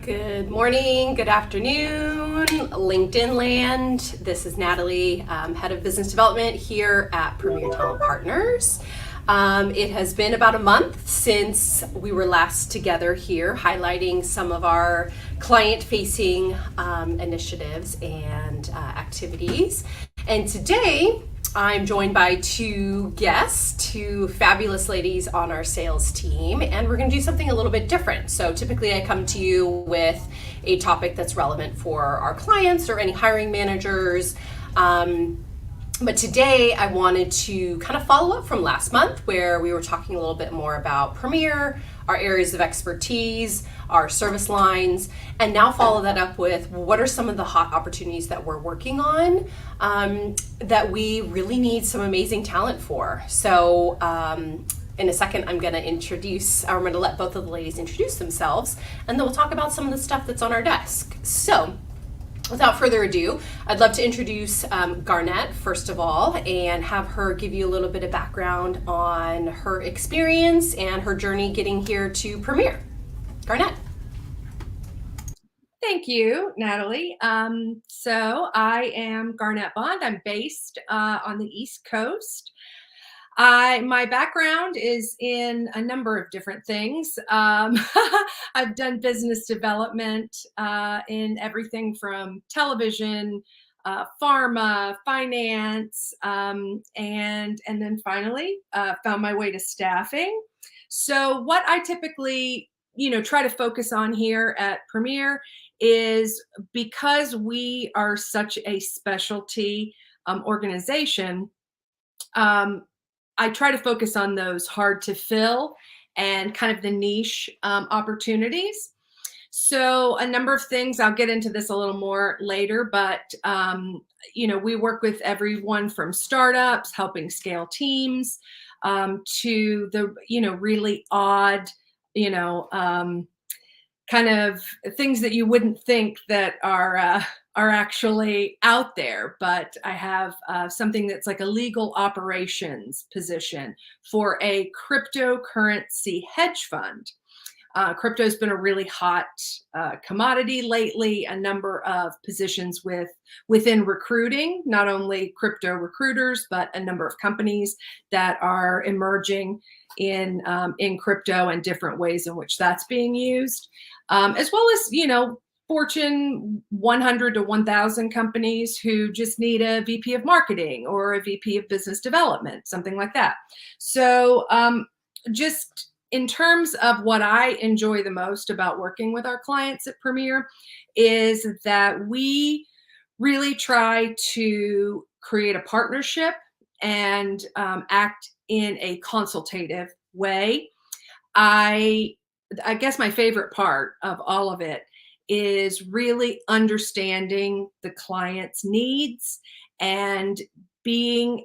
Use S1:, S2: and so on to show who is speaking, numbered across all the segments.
S1: Good morning, good afternoon, LinkedIn land. This is Natalie, Head of Business Development here at Premier Talent Partners. It has been about a month since we were last together here, highlighting some of our client-facing initiatives and activities. And today, I'm joined by two guests, two fabulous ladies on our sales team, and we're going to do something a little bit different. So typically I come to you with a topic that's relevant for our clients or any hiring managers. But today I wanted to kind of follow up from last month where we were talking a little bit more about Premier, our areas of expertise, our service lines, and now follow that up with what are some of the hot opportunities that we're working on that we really need some amazing talent for. So in a second, I'm going to let both of the ladies introduce themselves, and then we'll talk about some of the stuff that's on our desk. So without further ado, I'd love to introduce Garnet, first of all, and have her give you a little bit of background on her experience and her journey getting here to Premier. Garnet.
S2: Thank you, Natalie. So I am Garnet Bond. I'm based on the East Coast. My background is in a number of different things. I've done business development in everything from television, pharma, finance, and then finally found my way to staffing. So what I typically, try to focus on here at Premier is because we are such a specialty organization. I try to focus on those hard to fill and kind of the niche opportunities. So a number of things, I'll get into this a little more later, but we work with everyone from startups, helping scale teams, to the, really odd, kind of things that you wouldn't think that are actually out there. But I have something that's like a legal operations position for a cryptocurrency hedge fund. Crypto's been a really hot commodity lately. A number of positions within recruiting, not only crypto recruiters, but a number of companies that are emerging in crypto and different ways in which that's being used, as well as Fortune 100 to 1,000 companies who just need a VP of marketing or a VP of business development, something like that. So just in terms of what I enjoy the most about working with our clients at Premier is that we really try to create a partnership and act in a consultative way. I guess my favorite part of all of it is really understanding the client's needs and being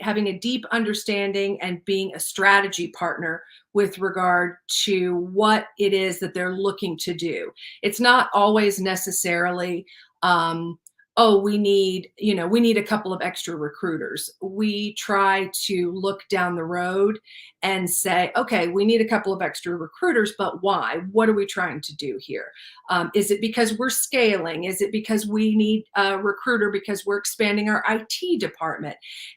S2: having a deep understanding and being a strategy partner with regard to what it is that they're looking to do. It's not always necessarily, we need a couple of extra recruiters. We try to look down the road and say, okay, we need a couple of extra recruiters, but why? What are we trying to do here? Is it because we're scaling? Is it because we need a recruiter because we're expanding our IT department?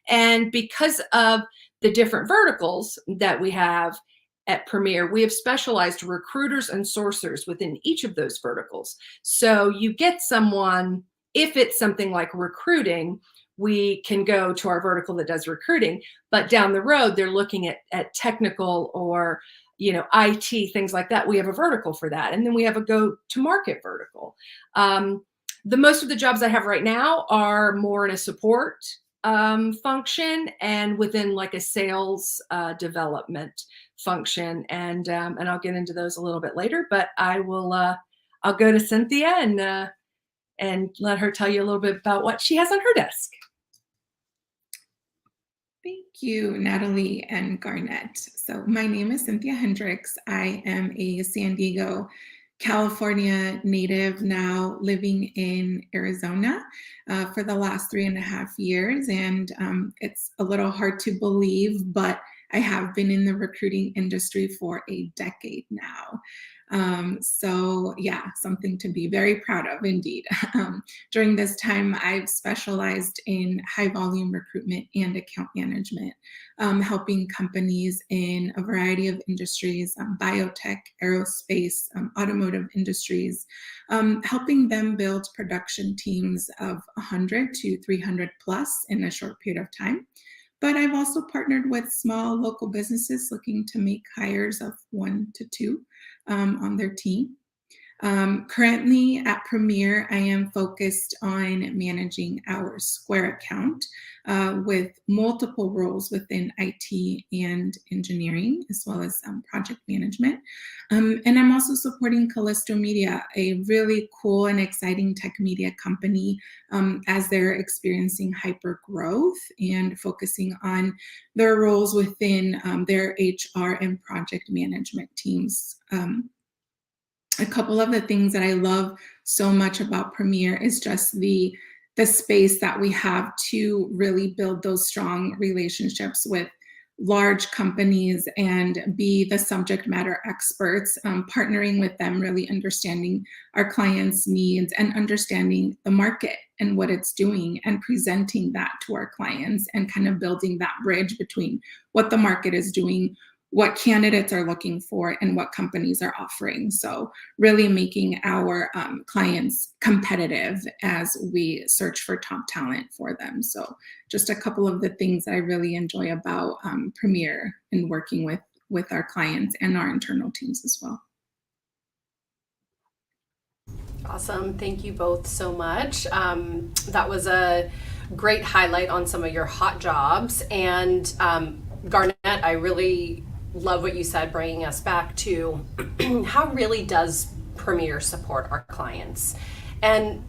S2: And because of the different verticals that we have at Premier, we have specialized recruiters and sourcers within each of those verticals. So you get someone. If it's something like recruiting, we can go to our vertical that does recruiting, but down the road, they're looking at technical or, IT, things like that. We have a vertical for that. And then we have a go-to-market vertical. The most of the jobs I have right now are more in a support function and within like a sales development function. And I'll get into those a little bit later, but I'll go to Cynthia and let her tell you a little bit about what she has on her desk.
S3: Thank you, Natalie and Garnet. So my name is Cynthia Hendricks. I am a San Diego, California native, now living in Arizona for the last 3.5 years. And it's a little hard to believe, but I have been in the recruiting industry for a decade now. So yeah, something to be very proud of indeed. During this time, I've specialized in high volume recruitment and account management, helping companies in a variety of industries, biotech, aerospace, automotive industries, helping them build production teams of 100 to 300 plus in a short period of time. But I've also partnered with small local businesses looking to make hires of 1 to 2 on their team. Currently at Premier, I am focused on managing our Square account with multiple roles within IT and engineering, as well as project management. And I'm also supporting Callisto Media, a really cool and exciting tech media company, as they're experiencing hyper growth and focusing on their roles within their HR and project management teams. A couple of the things that I love so much about Premier is just the space that we have to really build those strong relationships with large companies and be the subject matter experts, partnering with them, really understanding our clients' needs and understanding the market and what it's doing and presenting that to our clients and kind of building that bridge between what the market is doing, what candidates are looking for, and what companies are offering. So really making our clients competitive as we search for top talent for them. So just a couple of the things I really enjoy about Premier and working with our clients and our internal teams as well.
S1: Awesome. Thank you both so much. That was a great highlight on some of your hot jobs. And Garnet, I really love what you said, bringing us back to how really does Premier support our clients. And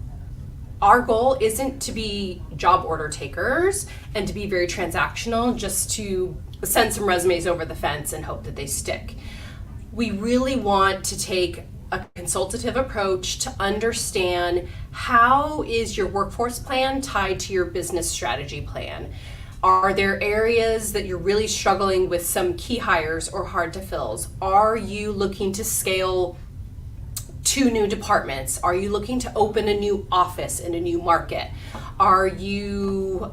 S1: our goal isn't to be job order takers and to be very transactional, just to send some resumes over the fence and hope that they stick. We really want to take a consultative approach to understand how is your workforce plan tied to your business strategy plan. Are there areas that you're really struggling with some key hires or hard to fills? Are you looking to scale 2 new departments? Are you looking to open a new office in a new market? Are you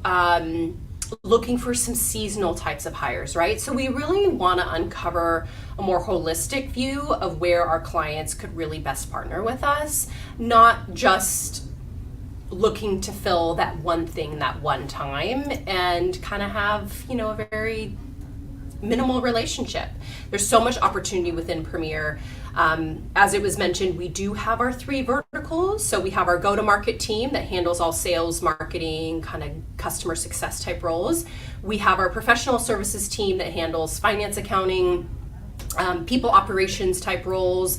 S1: looking for some seasonal types of hires, right? So we really want to uncover a more holistic view of where our clients could really best partner with us, not just looking to fill that one thing that one time and kind of have, a very minimal relationship. There's so much opportunity within Premier. As it was mentioned, we do have our 3 verticals. So we have our go-to-market team that handles all sales, marketing, kind of customer success type roles. We have our professional services team that handles finance, accounting, people operations type roles,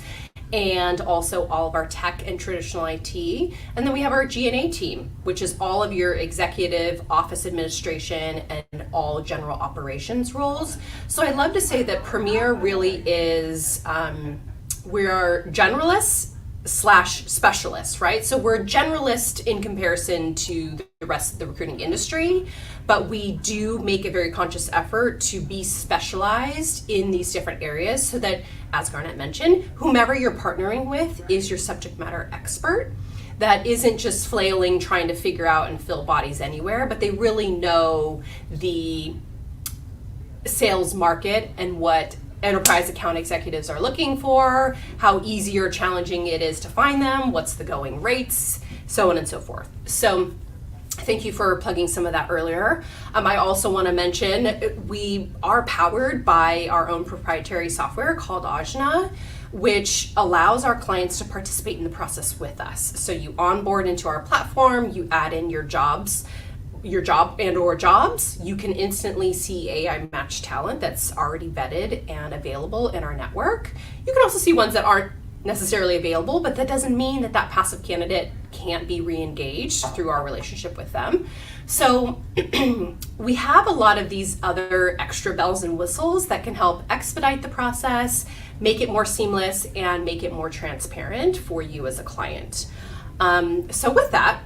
S1: and also all of our tech and traditional IT. And then we have our G&A team, which is all of your executive office administration and all general operations roles. So I love to say that Premier really is, we're generalists / specialists, right? So we're generalist in comparison to the rest of the recruiting industry, but we do make a very conscious effort to be specialized in these different areas so that, as Garnet mentioned, whomever you're partnering with is your subject matter expert that isn't just flailing trying to figure out and fill bodies anywhere, but they really know the sales market and what enterprise account executives are looking for, how easy or challenging it is to find them, what's the going rates, so on and so forth. So thank you for plugging some of that earlier. I also want to mention we are powered by our own proprietary software called Ajna, which allows our clients to participate in the process with us. So you onboard into our platform, you add in your job and or jobs, you can instantly see AI matched talent that's already vetted and available in our network. You can also see ones that aren't necessarily available, but that doesn't mean that passive candidate can't be re-engaged through our relationship with them. So we have a lot of these other extra bells and whistles that can help expedite the process, make it more seamless, and make it more transparent for you as a client. So with that,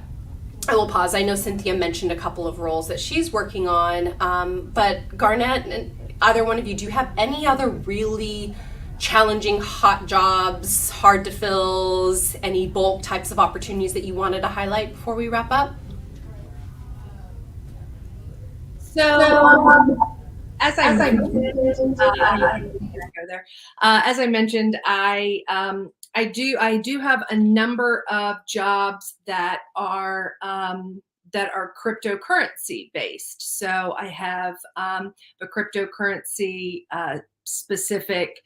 S1: I will pause. I know Cynthia mentioned a couple of roles that she's working on, but Garnet, either one of you, do you have any other really challenging hot jobs, hard to fills, any bulk types of opportunities that you wanted to highlight before we wrap up?
S2: So, as I mentioned, as I mentioned, I do have a number of jobs that are cryptocurrency based. So I have a cryptocurrency specific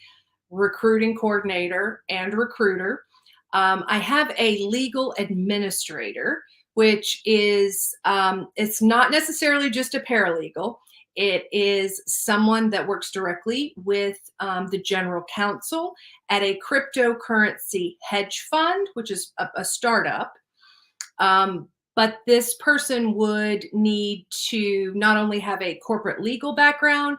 S2: recruiting coordinator and recruiter. I have a legal administrator, which is it's not necessarily just a paralegal. It is someone that works directly with the general counsel at a cryptocurrency hedge fund, which is a startup. But this person would need to not only have a corporate legal background,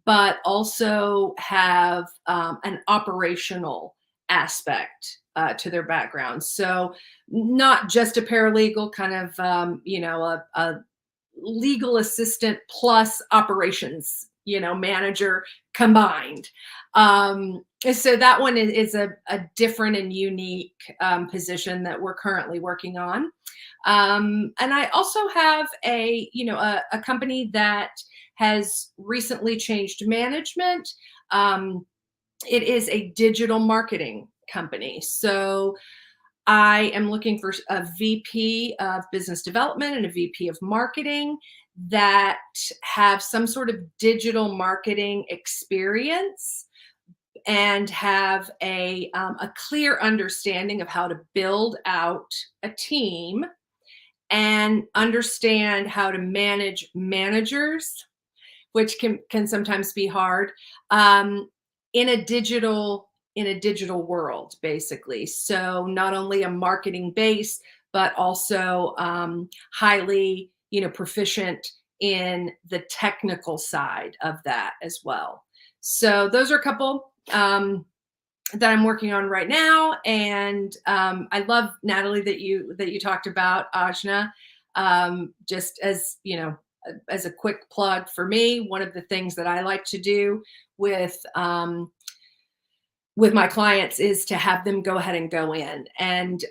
S2: but also have an operational aspect to their background. So not just a paralegal, kind of, a legal assistant plus operations, manager combined. So that one is a different and unique position that we're currently working on. And I also have a company that has recently changed management. It is a digital marketing company. So I am looking for a VP of business development and a VP of marketing that have some sort of digital marketing experience and have a clear understanding of how to build out a team and understand how to manage managers, which can sometimes be hard, in a digital world, basically. So not only a marketing base, but also highly, proficient in the technical side of that as well. So those are a couple that I'm working on right now. And I love, Natalie, that you talked about Ajna. Just as, as a quick plug for me, one of the things that I like to do with my clients is to have them go ahead and go in. And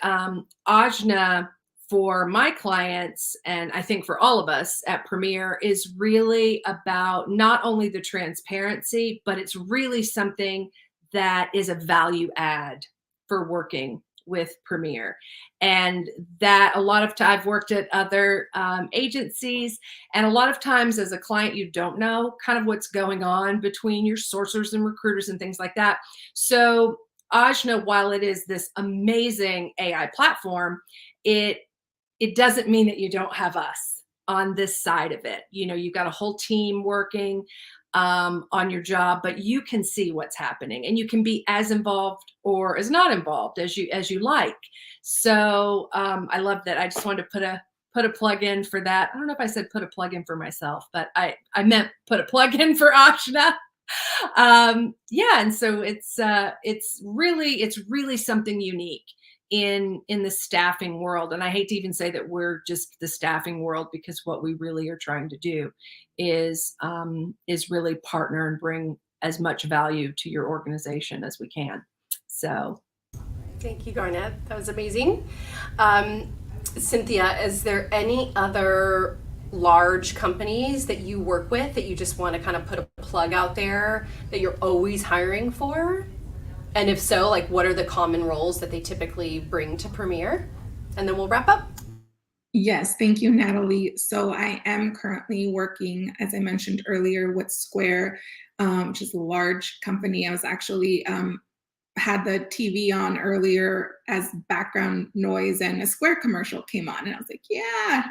S2: Ajna, for my clients, and I think for all of us at Premier, is really about not only the transparency, but it's really something that is a value add for working with Premier. And that a lot of times I've worked at other agencies, and a lot of times as a client, you don't know kind of what's going on between your sourcers and recruiters and things like that. So Ajna, while it is this amazing AI platform, it doesn't mean that you don't have us on this side of it. You've got a whole team working on your job, but you can see what's happening and you can be as involved or as not involved as you like. So I love that. I just wanted to put a plug in for that. I don't know if I said put a plug in for myself, but I meant put a plug in for Ajna. And so it's really something unique in the staffing world. And I hate to even say that we're just the staffing world, because what we really are trying to do is really partner and bring as much value to your organization as we can. So
S1: thank you, Garnet. That was amazing. Cynthia, is there any other large companies that you work with that you just want to kind of put a plug out there that you're always hiring for? And if so, like, what are the common roles that they typically bring to Premier? And then we'll wrap up.
S3: Yes, thank you, Natalie. So I am currently working, as I mentioned earlier, with Square, which is a large company. I was actually had the TV on earlier as background noise, and a Square commercial came on, and I was like, yeah,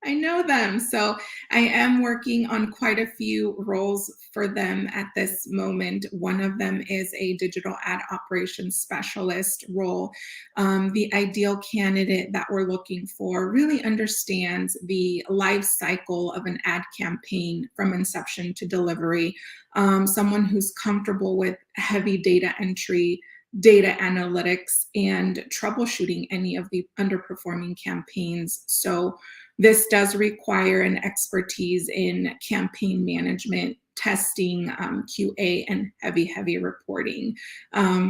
S3: I know them. So I am working on quite a few roles for them at this moment. One of them is a digital ad operations specialist role. The ideal candidate that we're looking for really understands the life cycle of an ad campaign from inception to delivery. Someone who's comfortable with heavy data entry, data analytics, and troubleshooting any of the underperforming campaigns. So this does require an expertise in campaign management, testing, QA, and heavy reporting.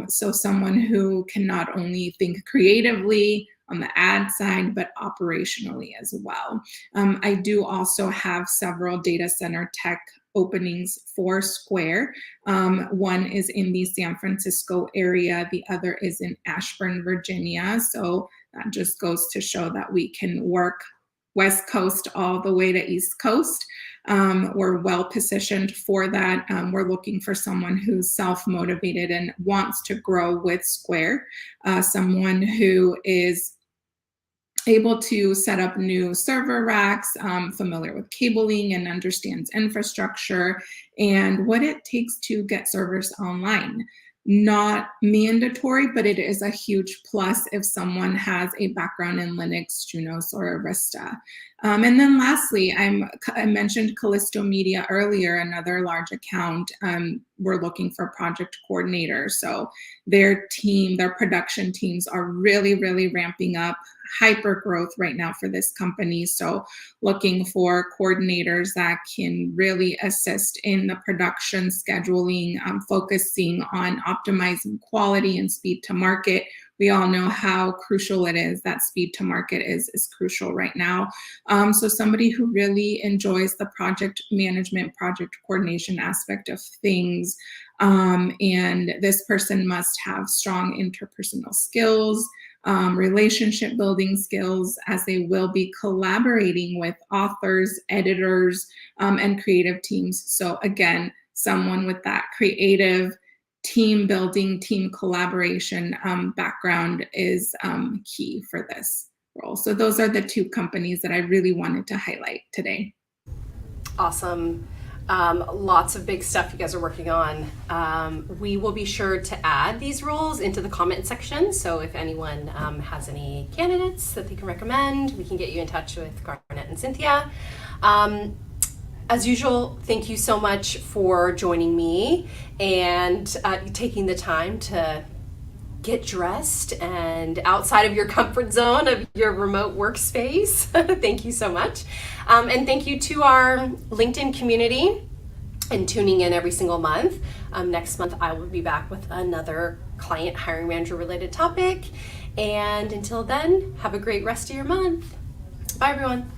S3: So someone who can not only think creatively on the ad side, but operationally as well. I do also have several data center tech openings for Square. One is in the San Francisco area, the other is in Ashburn, Virginia. So that just goes to show that we can work West Coast all the way to East Coast. We're well positioned for that. We're looking for someone who's self-motivated and wants to grow with Square, someone who is able to set up new server racks, familiar with cabling and understands infrastructure and what it takes to get servers online. Not mandatory, but it is a huge plus if someone has a background in Linux, Junos, or Arista. And then lastly, I mentioned Callisto Media earlier, another large account. We're looking for project coordinators. So their team, their production teams are really ramping up, hyper growth right now for this company. So looking for coordinators that can really assist in the production scheduling, focusing on optimizing quality and speed to market. We all know how crucial it is. That speed to market is crucial right now. So somebody who really enjoys the project management, project coordination aspect of things. And this person must have strong interpersonal skills, relationship building skills, as they will be collaborating with authors, editors, and creative teams. So again, someone with that creative team building, team collaboration background is key for this role. So those are the two companies that I really wanted to highlight today.
S1: Awesome. Lots of big stuff you guys are working on. We will be sure to add these roles into the comment section. So if anyone has any candidates that they can recommend, we can get you in touch with Garnet and Cynthia. As usual, thank you so much for joining me and taking the time to get dressed and outside of your comfort zone of your remote workspace. Thank you so much. And thank you to our LinkedIn community and tuning in every single month. Next month, I will be back with another client hiring manager related topic. And until then, have a great rest of your month. Bye, everyone.